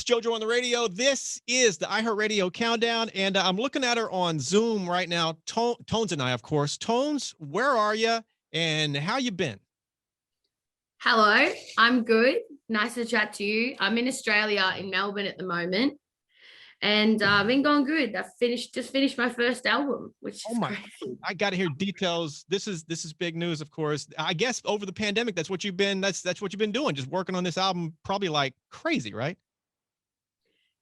It's JoJo on the radio. This is the iHeartRadio Countdown, and I'm looking at her on Zoom right now. Tones and I, of course. Tones, where are you, and how you been? Hello, I'm good. Nice to chat to you. I'm in Australia, in Melbourne at the moment, and I've been going good. Just finished my first album, which is crazy. I got to hear details. This is big news, of course. I guess over the pandemic, that's what you've been doing, just working on this album, probably like crazy, right?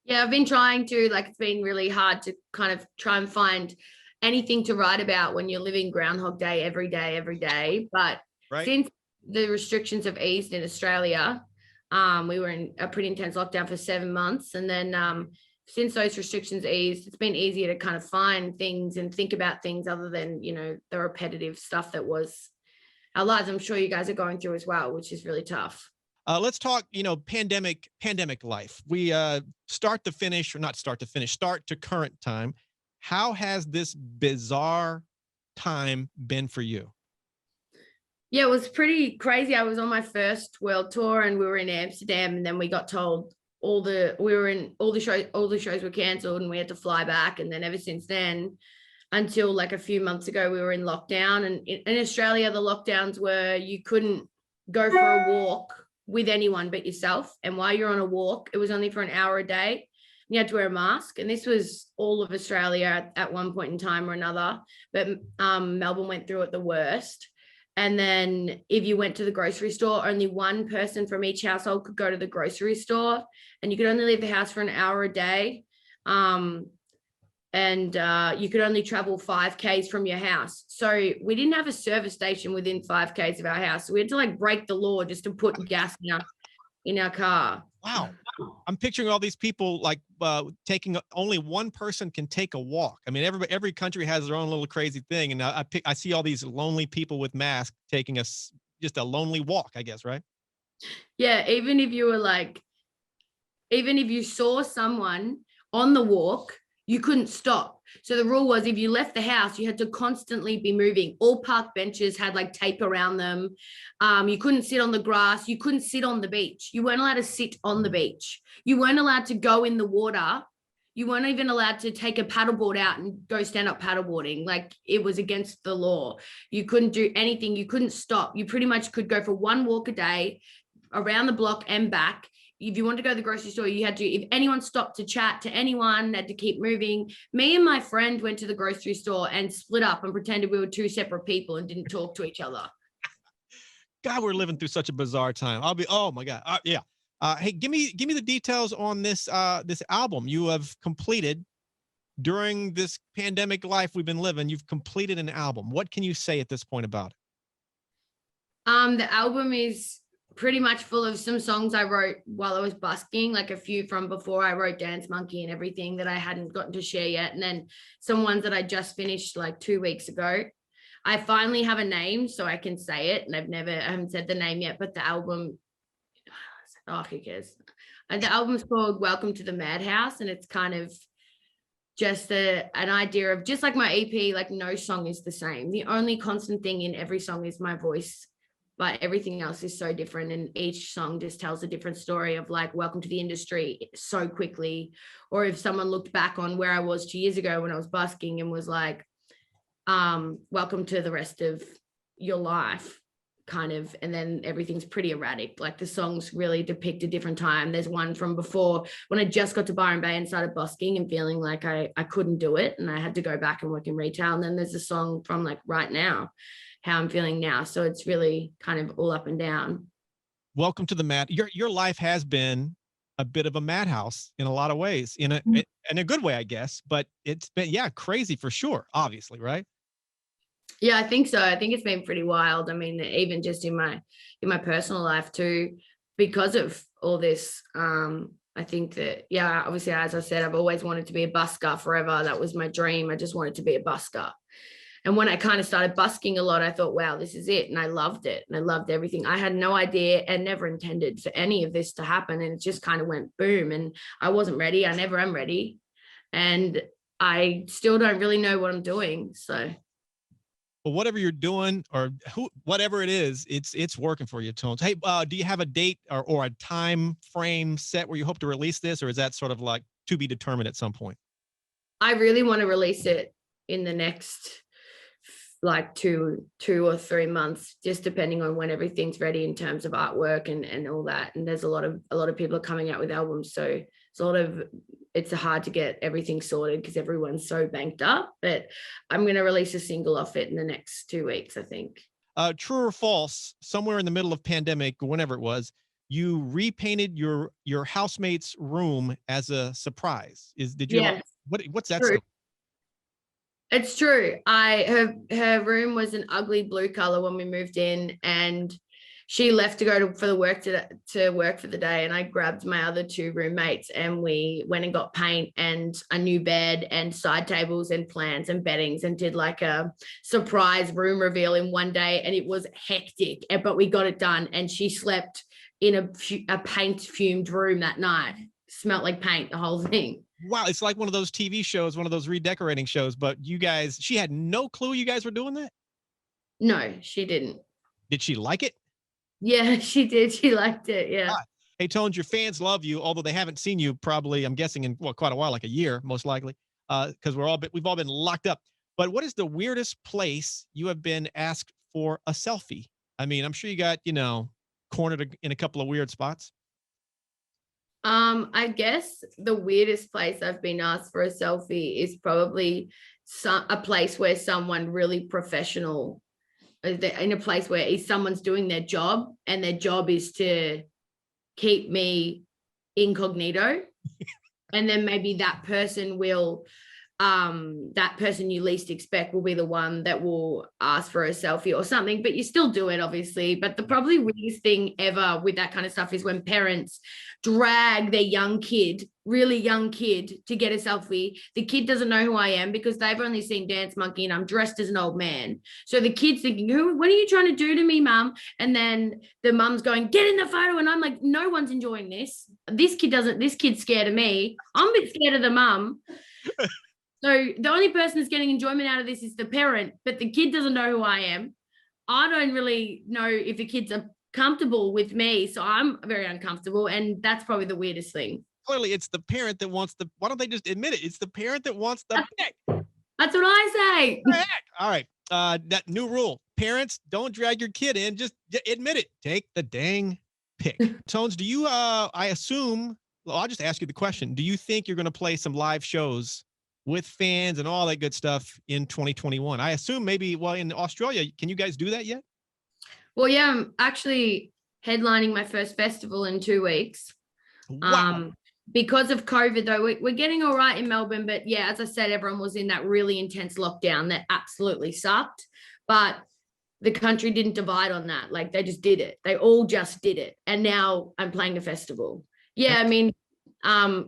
Yeah, I've been trying to, it's been really hard to kind of try and find anything to write about when you're living Groundhog Day every day. But since the restrictions have eased in Australia, we were in a pretty intense lockdown for 7 months. And then since those restrictions eased, it's been easier to kind of find things and think about things other than, the repetitive stuff that was our lives. I'm sure you guys are going through as well, which is really tough. Let's talk, pandemic life. We start to current time. How has this bizarre time been for you? Yeah, it was pretty crazy. I was on my first world tour and we were in Amsterdam, and then we got told all the shows were cancelled and we had to fly back. And then ever since then, until like a few months ago, we were in lockdown. And in Australia, the lockdowns were you couldn't go for a walk with anyone but yourself. And while you're on a walk, it was only for an hour a day. You had to wear a mask. And this was all of Australia at one point in time or another. But Melbourne went through it the worst. And then if you went to the grocery store, only one person from each household could go to the grocery store, and you could only leave the house for an hour a day. And you could only travel 5Ks from your house. So we didn't have a service station within 5Ks of our house. So we had to break the law just to put gas in our car. Wow. I'm picturing all these people taking only one person can take a walk. I mean, every country has their own little crazy thing. And I see all these lonely people with masks taking just a lonely walk, I guess, right? Yeah. Even if you saw someone on the walk, you couldn't stop. So the rule was if you left the house, you had to constantly be moving. All park benches had tape around them. You couldn't sit on the grass. You couldn't sit on the beach. You weren't allowed to sit on the beach. You weren't allowed to go in the water. You weren't even allowed to take a paddleboard out and go stand up paddleboarding. It was against the law. You couldn't do anything. You couldn't stop. You pretty much could go for one walk a day around the block and back. If you wanted to go to the grocery store, you had to, if anyone stopped to chat to anyone, had to keep moving. Me and my friend went to the grocery store and split up and pretended we were two separate people and didn't talk to each other. God, we're living through such a bizarre time. Oh my God. Yeah. Hey, give me the details on this album you have completed during this pandemic life we've been living. You've completed an album. What can you say at this point about it? The album is pretty much full of some songs I wrote while I was busking, a few from before I wrote Dance Monkey and everything that I hadn't gotten to share yet. And then some ones that I just finished 2 weeks ago. I finally have a name so I can say it. And I haven't said the name yet, but the album, who cares? And the album's called Welcome to the Madhouse. And it's kind of just an idea of just like my EP, no song is the same. The only constant thing in every song is my voice. But everything else is so different. And each song just tells a different story of welcome to the industry so quickly. Or if someone looked back on where I was 2 years ago when I was busking and was welcome to the rest of your life, kind of. And then everything's pretty erratic. The songs really depict a different time. There's one from before when I just got to Byron Bay and started busking and feeling like I couldn't do it. And I had to go back and work in retail. And then there's a song from right now, how I'm feeling now. So it's really kind of all up and down. Welcome to the mad. Your life has been a bit of a madhouse in a lot of ways, in a good way, I guess, but it's been, crazy for sure. Obviously. Right. Yeah, I think so. I think it's been pretty wild. I mean, even just in my personal life too, because of all this, I think that, obviously, as I said, I've always wanted to be a busker forever. That was my dream. I just wanted to be a busker. And when I kind of started busking a lot, I thought, wow, this is it. And I loved it. And I loved everything. I had no idea and never intended for any of this to happen. And it just kind of went boom. And I wasn't ready. I never am ready. And I still don't really know what I'm doing. So But whatever you're doing or whatever it is, it's working for you, Tones. Hey, do you have a date or a time frame set where you hope to release this, or is that sort of like to be determined at some point? I really want to release it in the next like two or 3 months, just depending on when everything's ready in terms of artwork and all that. And there's a lot of people are coming out with albums, so it's hard to get everything sorted because everyone's so banked up. But I'm going to release a single off it in the next 2 weeks, I think. True or false? Somewhere in the middle of pandemic, whenever it was, you repainted your housemate's room as a surprise. Did you? Yes, What's that? true. It's true. Her room was an ugly blue color when we moved in, and she left to go to work for the day, and I grabbed my other 2 roommates and we went and got paint and a new bed and side tables and plants and beddings and did like a surprise room reveal in one day, and it was hectic, but we got it done. And she slept in a paint fumed room that night. Smelled like paint, the whole thing. Wow, it's like one of those TV shows, one of those redecorating shows, but she had no clue you guys were doing that? No, she didn't. Did she like it? Yeah, she did. She liked it. Yeah. Hey, Tones, your fans love you, although they haven't seen you probably, I'm guessing, in quite a while, like a year, most likely, because we've all been locked up. But what is the weirdest place you have been asked for a selfie? I mean, I'm sure you got, cornered in a couple of weird spots. I guess the weirdest place I've been asked for a selfie is probably a place where someone really professional, in a place where someone's doing their job and their job is to keep me incognito. And then maybe that person you least expect will be the one that will ask for a selfie or something, but you still do it, obviously. But the probably weirdest thing ever with that kind of stuff is when parents drag their really young kid to get a selfie. The kid doesn't know who I am because they've only seen Dance Monkey and I'm dressed as an old man. So the kid's thinking, what are you trying to do to me, mum? And then the mum's going, get in the photo. And I'm like, no one's enjoying this. This kid's scared of me. I'm a bit scared of the mum. So the only person that's getting enjoyment out of this is the parent, but the kid doesn't know who I am. I don't really know if the kids are comfortable with me, so I'm very uncomfortable, and that's probably the weirdest thing. Clearly, it's the parent that wants why don't they just admit it? It's the parent that wants the pic. That's what I say. All right. That new rule. Parents, don't drag your kid in. Just admit it. Take the dang pic. Tones, do you, I assume, well, I'll just ask you the question. Do you think you're going to play some live shows with fans and all that good stuff in 2021? I assume maybe, well, in Australia, can you guys do that yet? Well, yeah, I'm actually headlining my first festival in 2 weeks. Wow. Because of COVID, though, we're getting all right in Melbourne. But yeah, as I said, everyone was in that really intense lockdown that absolutely sucked. But the country didn't divide on that. Like, they just did it. They all just did it. And now I'm playing a festival. Yeah, I mean,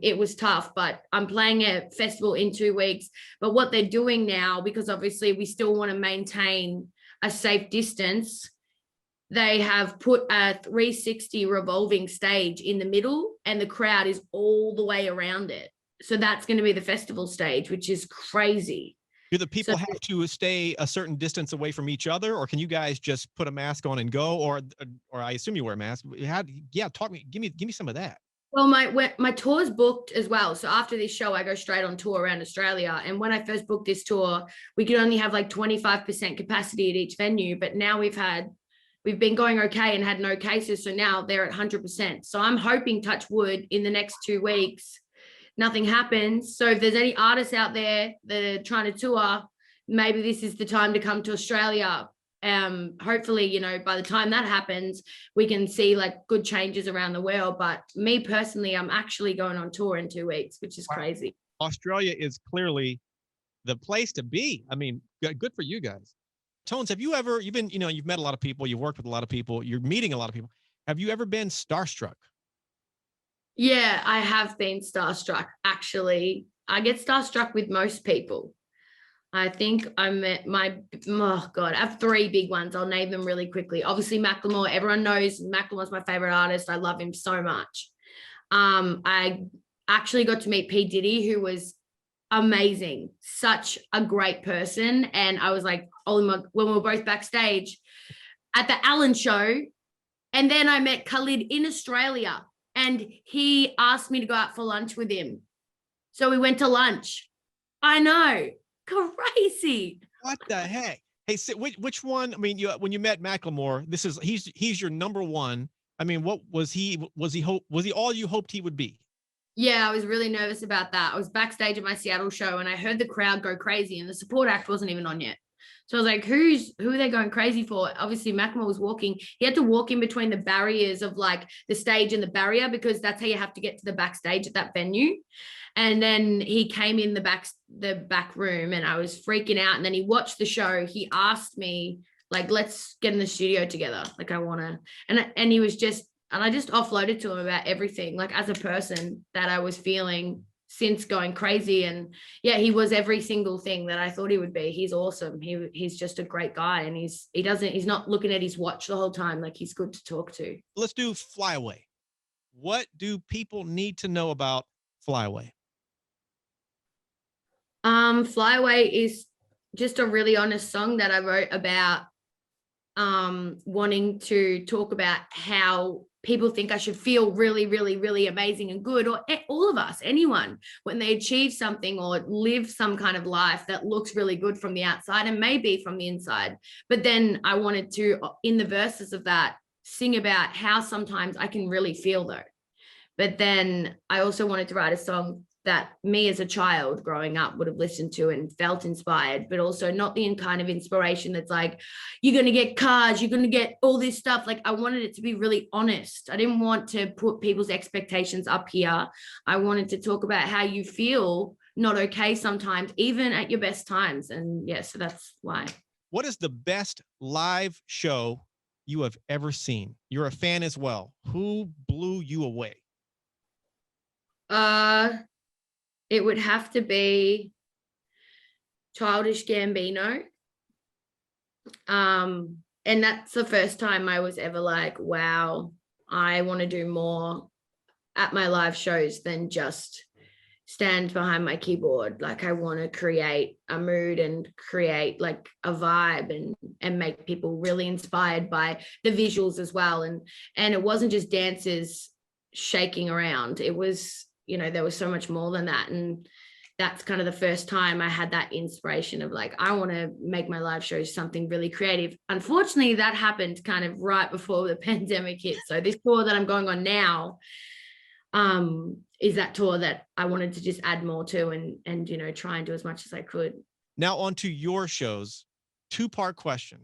it was tough, but I'm playing a festival in 2 weeks. But what they're doing now, because obviously we still want to maintain a safe distance, they have put a 360 revolving stage in the middle and the crowd is all the way around it. So that's going to be the festival stage, which is crazy. Do the people have to stay a certain distance away from each other, or can you guys just put a mask on and go? Or I assume you wear a mask. Talk me. Give me some of that. Well, my tour's booked as well. So after this show, I go straight on tour around Australia. And when I first booked this tour, we could only have like 25% capacity at each venue. But now we've been going okay and had no cases. So now they're at 100%. So I'm hoping, touch wood, in the next 2 weeks, nothing happens. So if there's any artists out there that are trying to tour, maybe this is the time to come to Australia. Hopefully, by the time that happens, we can see like good changes around the world. But me personally, I'm actually going on tour in 2 weeks, which is crazy. Australia is clearly the place to be. I mean, good for you guys. Tones, you've met a lot of people, you've worked with a lot of people, you're meeting a lot of people. Have you ever been starstruck? Yeah, I have been starstruck. Actually, I get starstruck with most people. I think I have 3 big ones. I'll name them really quickly. Obviously, Macklemore. Everyone knows Macklemore's my favorite artist. I love him so much. I actually got to meet P. Diddy, who was amazing, such a great person. And I was like, oh my, when we were both backstage at the Allen show, and then I met Khalid in Australia, and he asked me to go out for lunch with him. So we went to lunch. I know, crazy. What the heck? Hey, so which one? I mean, when you met Macklemore, he's your number one. I mean, what was he? Was he all you hoped he would be? Yeah, I was really nervous about that. I was backstage at my Seattle show and I heard the crowd go crazy and the support act wasn't even on yet. So I was like, who are they going crazy for? Obviously, Macklemore was walking. He had to walk in between the barriers of like the stage and the barrier, because that's how you have to get to the backstage at that venue. And then he came in the back room and I was freaking out. And then he watched the show. He asked me, like, let's get in the studio together. Like, I want to. And he was just, and I just offloaded to him about everything, like as a person that I was feeling since going crazy. And yeah, he was every single thing that I thought he would be. He's awesome. He's just a great guy. And he's not looking at his watch the whole time. Like, he's good to talk to. Let's do Fly Away. What do people need to know about Fly Away? Fly Away is just a really honest song that I wrote about wanting to talk about how people think I should feel really, really, really amazing and good, or all of us, anyone, when they achieve something or live some kind of life that looks really good from the outside and maybe from the inside. But then I wanted to, in the verses of that, sing about how sometimes I can really feel though. But then I also wanted to write a song that me as a child growing up would have listened to and felt inspired, but also not the kind of inspiration that's like, you're going to get cars, you're going to get all this stuff. Like, I wanted it to be really honest. I didn't want to put people's expectations up here. I wanted to talk about how you feel not okay sometimes, even at your best times. And yeah, so that's why. What is the best live show you have ever seen? You're a fan as well. Who blew you away? It would have to be Childish Gambino. And that's the first time I was ever like, wow, I want to do more at my live shows than just stand behind my keyboard. Like, I want to create a mood and create like a vibe and make people really inspired by the visuals as well. And it wasn't just dancers shaking around. It was, you know, there was so much more than that. And that's kind of the first time I had that inspiration of like, I want to make my live shows something really creative. Unfortunately, that happened kind of right before the pandemic hit. So this tour that I'm going on now is that tour that I wanted to just add more to and, you know, try and do as much as I could. Now on to your shows. Two-part question.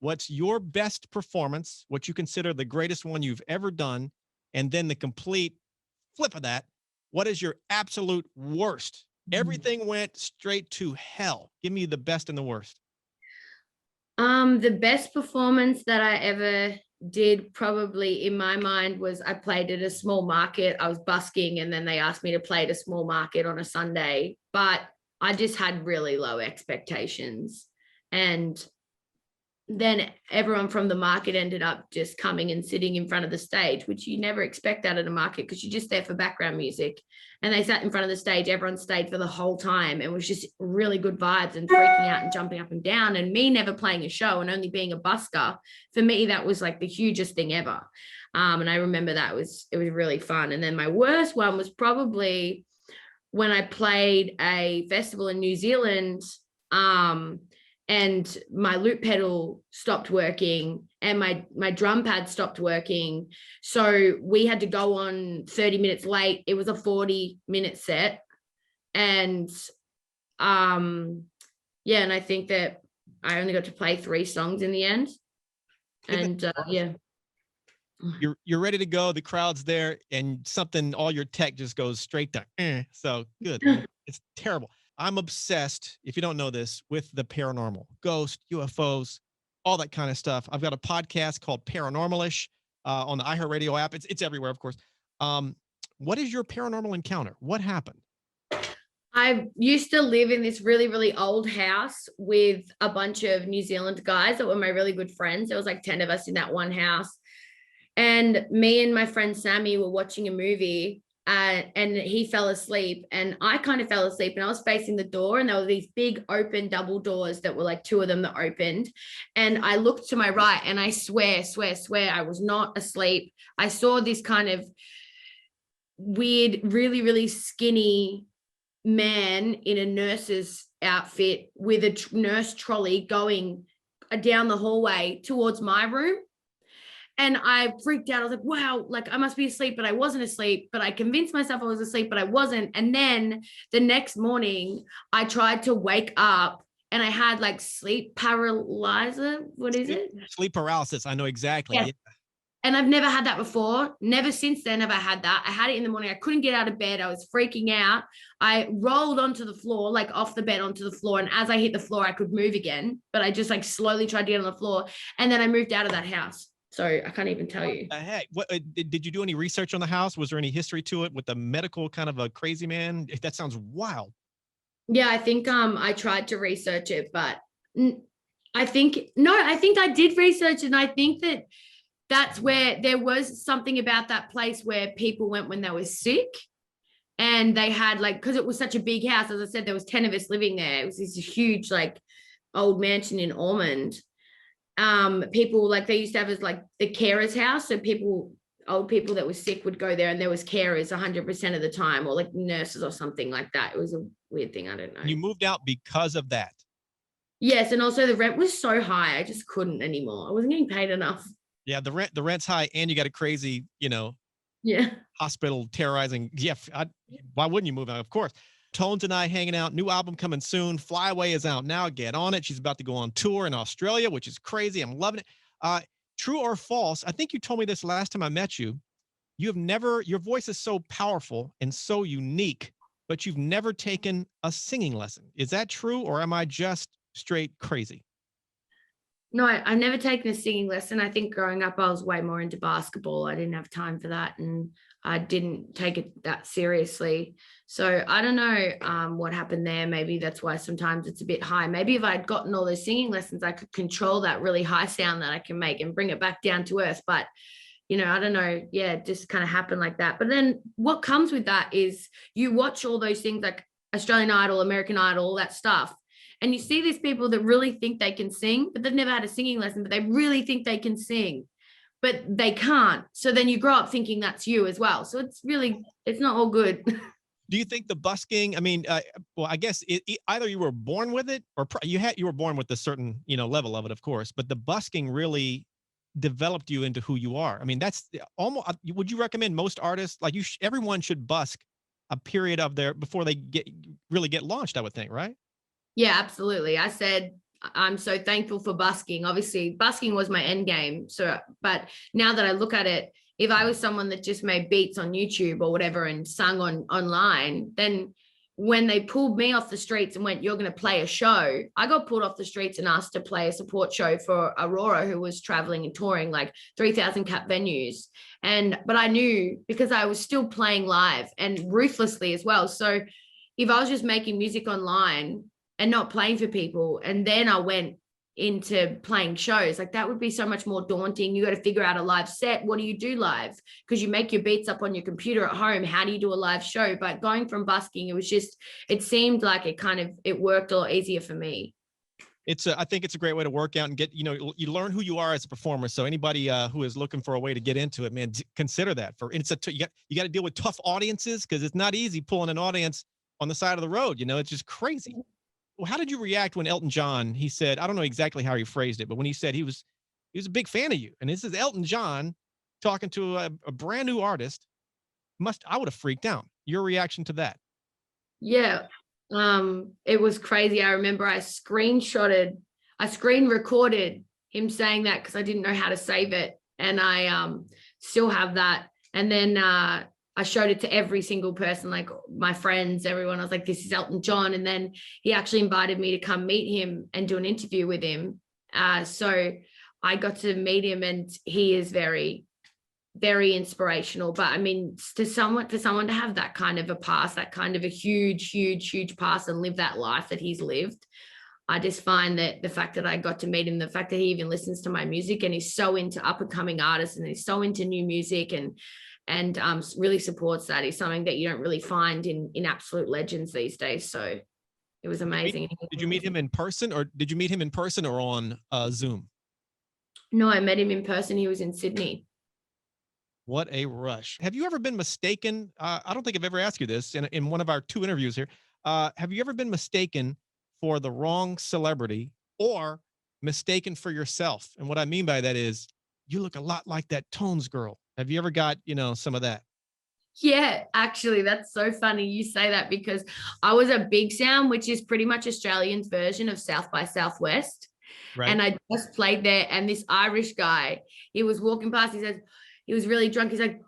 What's your best performance? What you consider the greatest one you've ever done? And then the complete flip of that. What is your absolute worst? Everything went straight to hell. Give me the best and the worst. The best performance that I ever did, probably in my mind, was I played at a small market. I was busking and then they asked me to play at a small market on a Sunday, but I just had really low expectations. And then everyone from the market ended up just coming and sitting in front of the stage, which you never expect that at a market because you're just there for background music. And they sat in front of the stage, everyone stayed for the whole time. It was just really good vibes and freaking out and jumping up and down. And me never playing a show and only being a busker, for me, that was like the hugest thing ever. And I remember it was really fun. And then my worst one was probably when I played a festival in New Zealand, and my loop pedal stopped working and my drum pad stopped working. So we had to go on 30 minutes late. It was a 40-minute set. And yeah, and I think that I only got to play 3 songs in the end. And yeah. You're ready to go. The crowd's there and all your tech just goes straight to, so good. It's terrible. I'm obsessed, if you don't know this, with the paranormal, ghosts, UFOs, all that kind of stuff. I've got a podcast called Paranormalish on the iHeartRadio app. It's everywhere, of course. What is your paranormal encounter? What happened? I used to live in this really, really old house with a bunch of New Zealand guys that were my really good friends. There was like 10 of us in that one house. And me and my friend Sammy were watching a movie and he fell asleep, and I kind of fell asleep, and I was facing the door, and there were these big open double doors that were like two of them that opened, and I looked to my right, and I swear I was not asleep. I saw this kind of weird, really, really skinny man in a nurse's outfit with a nurse trolley going down the hallway towards my room. And I freaked out. I was like, wow, like I must be asleep, but I wasn't asleep. But I convinced myself I was asleep, but I wasn't. And then the next morning, I tried to wake up and I had like sleep paralysis. What is it? Sleep paralysis. I know exactly. Yes. Yeah. And I've never had that before. Never since then have I had that. I had it in the morning. I couldn't get out of bed. I was freaking out. I rolled onto the floor, like off the bed onto the floor. And as I hit the floor, I could move again. But I just like slowly tried to get on the floor. And then I moved out of that house. So I can't even tell you. What the heck? What did you do any research on the house? Was there any history to it with the medical kind of a crazy man? That sounds wild. Yeah, I think I tried to research it, but I think I did research it, and I think that's where there was something about that place where people went when they were sick, and they had like, because it was such a big house, as I said, there was 10 of us living there. It was this huge like old mansion in Ormond. People like they used to have as like the carers house, so old people that were sick would go there, and there was carers 100% of the time, or like nurses or something like that. It was a weird thing. I don't know. You moved out because of that. Yes, and also the rent was so high, I just couldn't anymore. I wasn't getting paid enough. Yeah, the rent's high, and you got a crazy, Yeah. hospital terrorizing. Yeah, why wouldn't you move out? Of course. Tones and I hanging out. New album coming soon. Fly Away is out now. Get on it. She's about to go on tour in Australia, which is crazy. I'm loving it. True or false? I think you told me this last time I met you. Your voice is so powerful and so unique, but you've never taken a singing lesson. Is that true, or am I just straight crazy? No, I've never taken a singing lesson. I think growing up, I was way more into basketball. I didn't have time for that, and I didn't take it that seriously. So I don't know what happened there. Maybe that's why sometimes it's a bit high. Maybe if I'd gotten all those singing lessons, I could control that really high sound that I can make and bring it back down to earth. But, I don't know. Yeah, it just kind of happened like that. But then what comes with that is you watch all those things like Australian Idol, American Idol, all that stuff. And you see these people that really think they can sing, but they've never had a singing lesson, but they really think they can sing, but they can't. So then you grow up thinking that's you as well. So it's not all good. Do you think the busking? I mean, well, I guess either you were born with it, or you were born with a certain level of it, of course. But the busking really developed you into who you are. I mean, that's almost. Would you recommend most artists like everyone should busk a period of before they really get launched? I would think, right? Yeah, absolutely. I said, I'm so thankful for busking. Obviously, busking was my end game. So, but now that I look at it, if I was someone that just made beats on YouTube or whatever and sung online, then when they pulled me off the streets and went, you're going to play a show, I got pulled off the streets and asked to play a support show for Aurora, who was traveling and touring like 3,000 cap venues. But I knew, because I was still playing live and ruthlessly as well. So if I was just making music online and not playing for people, and then I went into playing shows, like that would be so much more daunting. You got to figure out a live set. What do you do live? Because you make your beats up on your computer at home. How do you do a live show? But going from busking, it seemed like it worked a lot easier for me. I think it's a great way to work out and get, you learn who you are as a performer. So anybody who is looking for a way to get into it, man, consider that. You got to deal with tough audiences, because it's not easy pulling an audience on the side of the road. It's just crazy. Well, how did you react when Elton John, he said, I don't know exactly how he phrased it, but when he said he was a big fan of you, and this is Elton John talking to a brand new artist, I would have freaked out. Your reaction to that? Yeah. It was crazy. I remember I screen recorded him saying that, because I didn't know how to save it. And I still have that. And then I showed it to every single person, like my friends, everyone. I was like, this is Elton John. And then he actually invited me to come meet him and do an interview with him. So I got to meet him, and he is very, very inspirational. But I mean, for someone to have that kind of a past, that kind of a huge, huge, huge past, and live that life that he's lived, I just find that the fact that I got to meet him, the fact that he even listens to my music and he's so into up and coming artists and he's so into new music and really supports that is something that you don't really find in absolute legends these days. So it was amazing. Did you meet him in person, or on Zoom? No, I met him in person. He was in Sydney. What a rush. Have you ever been mistaken? I don't think I've ever asked you this in one of our 2 interviews here. Have you ever been mistaken for the wrong celebrity or mistaken for yourself? And what I mean by that is you look a lot like that Tones girl. Have you ever got, some of that? Yeah, actually, that's so funny you say that because I was at Big Sound, which is pretty much Australian's version of South by Southwest. Right. And I just played there, and this Irish guy, he was walking past, he said, he was really drunk. He's like,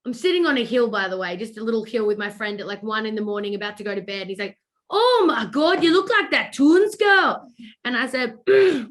I'm sitting on a hill, by the way, just a little hill with my friend at like 1 a.m, about to go to bed. He's like, oh my God, you look like that Toons girl. And I said,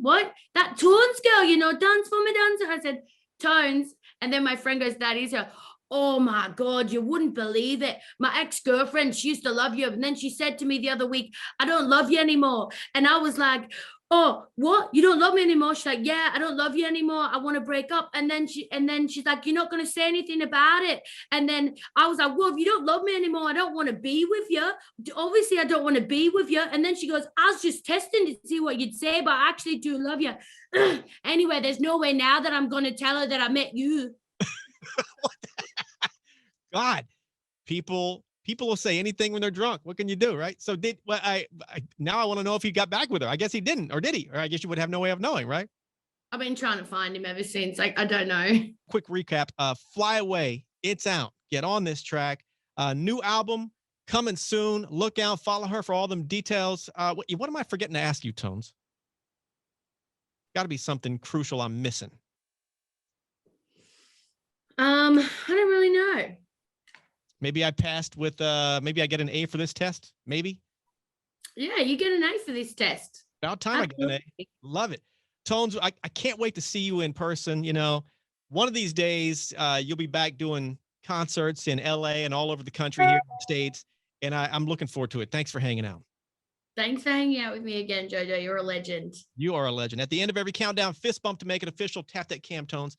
what? That Toons girl, dance for me, dance. I said, Tones. And then my friend goes, that is her. Oh my God, you wouldn't believe it. My ex-girlfriend, she used to love you. And then she said to me the other week, I don't love you anymore. And I was like, oh, what? You don't love me anymore? She's like, yeah, I don't love you anymore. I want to break up. And then she's like, you're not going to say anything about it. And then I was like, well, if you don't love me anymore, I don't want to be with you. Obviously, I don't want to be with you. And then she goes, I was just testing to see what you'd say, but I actually do love you. Anyway, there's no way now that I'm going to tell her that I met you. God, people will say anything when they're drunk. What can you do, right? So now I want to know if he got back with her. I guess he didn't, or did he? Or I guess you would have no way of knowing, right? I've been trying to find him ever since. Like, I don't know. Quick recap. Fly Away. It's out. Get on this track. New album coming soon. Look out. Follow her for all them details. What am I forgetting to ask you, Tones? Got to be something crucial I'm missing. I don't really know. Maybe I passed with, maybe I get an A for this test. Maybe. Yeah, you get an A for this test. About time I get an A. Love it. Tones, I can't wait to see you in person. One of these days, you'll be back doing concerts in LA and all over the country here in the States. And I'm looking forward to it. Thanks for hanging out. Thanks for hanging out with me again, JoJo. You're a legend. You are a legend. At the end of every countdown, fist bump to make it official. Tap that cam, Tones.